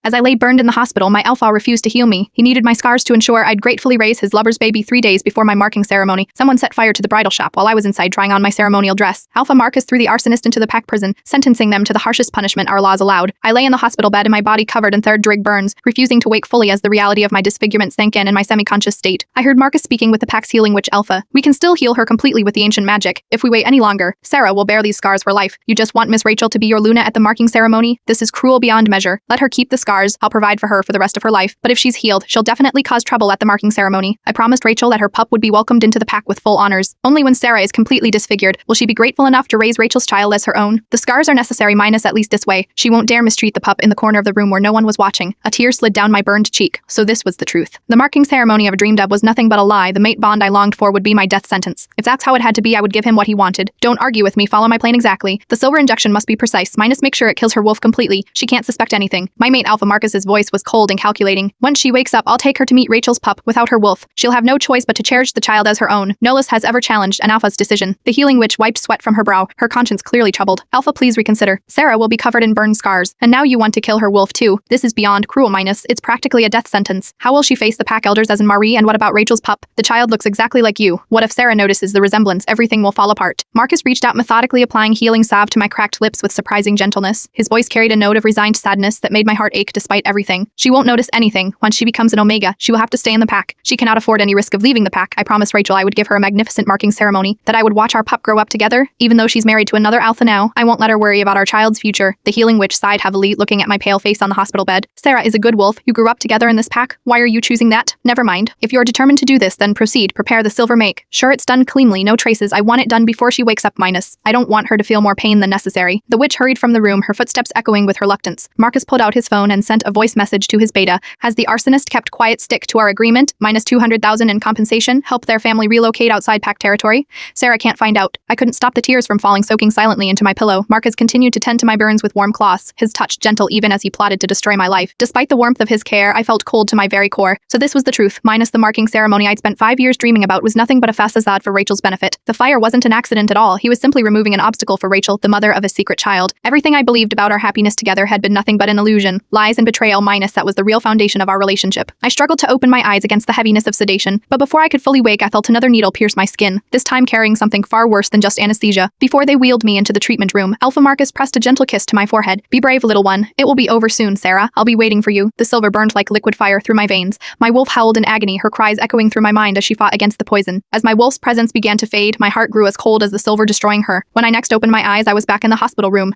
As I lay burned in the hospital, my alpha refused to heal me. He needed my scars to ensure I'd gratefully raise his lover's baby 3 days before my marking ceremony. Someone set fire to the bridal shop while I was inside trying on my ceremonial dress. Alpha Marcus threw the arsonist into the pack prison, sentencing them to the harshest punishment our laws allowed. I lay in the hospital bed in my body covered in third-degree burns, refusing to wake fully as the reality of my disfigurement sank in my semi-conscious state. I heard Marcus speaking with the pack's healing witch Alpha. We can still heal her completely with the ancient magic. If we wait any longer, Sarah will bear these scars for life. You just want Miss Rachel to be your Luna at the marking ceremony? This is cruel beyond measure. Let her keep the scars. I'll provide for her for the rest of her life. But if she's healed, she'll definitely cause trouble at the marking ceremony. I promised Rachel that her pup would be welcomed into the pack with full honors. Only when Sarah is completely disfigured will she be grateful enough to raise Rachel's child as her own. The scars are necessary minus at least this way. She won't dare mistreat the pup in the corner of the room where no one was watching. A tear slid down my burned cheek. So this was the truth. The marking ceremony I've dreamed of was nothing but a lie. The mate bond I longed for would be my death sentence. If that's how it had to be, I would give him what he wanted. Don't argue with me, follow my plan exactly. The silver injection must be precise, minus make sure it kills her wolf completely. She can't suspect anything. My mate Alpha Marcus's voice was cold and calculating. Once she wakes up, I'll take her to meet Rachel's pup without her wolf. She'll have no choice but to cherish the child as her own. Nolus has ever challenged an Alpha's decision. The healing witch wiped sweat from her brow, her conscience clearly troubled. Alpha, please reconsider. Sarah will be covered in burned scars. And now you want to kill her wolf too. This is beyond cruel minus. It's practically a death sentence. How will she face the pack elders as in Marie, and what about Rachel's pup? The child looks exactly like you. What if Sarah notices the resemblance? Everything will fall apart. Marcus reached out methodically, applying healing salve to my cracked lips with surprising gentleness. His voice carried a note of resigned sadness that made my heart ache despite everything. She won't notice anything. Once she becomes an Omega, she will have to stay in the pack. She cannot afford any risk of leaving the pack. I promised Rachel I would give her a magnificent marking ceremony, that I would watch our pup grow up together. Even though she's married to another Alpha now, I won't let her worry about our child's future. The healing witch sighed heavily, looking at my pale face on the hospital bed. Sarah is a good wolf. You grew up together in this pack. Why are you choosing that? Never mind. If you're determined to do this, then proceed. Prepare the silver make. Sure, it's done cleanly, no traces. I want it done before she wakes up minus. I don't want her to feel more pain than necessary. The witch hurried from the room, her footsteps echoing with reluctance. Marcus pulled out his phone and sent a voice message to his beta. Has the arsonist kept quiet? Stick to our agreement. Minus 200,000 in compensation. Help their family relocate outside pack territory. Sarah can't find out. I couldn't stop the tears from falling, soaking silently into my pillow. Marcus continued to tend to my burns with warm cloths, his touch gentle even as he plotted to destroy my life. Despite the warmth of his care, I felt cold to my very core. So this was the truth. Minus the marking ceremony I'd spent 5 years dreaming about was nothing but a facade for Rachel's benefit. The fire wasn't an accident at all. He was simply removing an obstacle for Rachel, the mother of his secret child. Everything I believed about our happiness together had been nothing but an illusion. Lies and betrayal minus that was the real foundation of our relationship. I struggled to open my eyes against the heaviness of sedation, but before I could fully wake, I felt another needle pierce my skin, this time carrying something far worse than just anesthesia. Before they wheeled me into the treatment room, Alpha Marcus pressed a gentle kiss to my forehead. Be brave, little one. It will be over soon, Sarah. I'll be waiting for you. The silver burned like liquid fire through my veins. My wolf howled in agony, her cries echoing through my mind as she fought against the poison. As my wolf's presence began to fade, my heart grew as cold as the silver destroying her. When I next opened my eyes, I was back in the hospital room.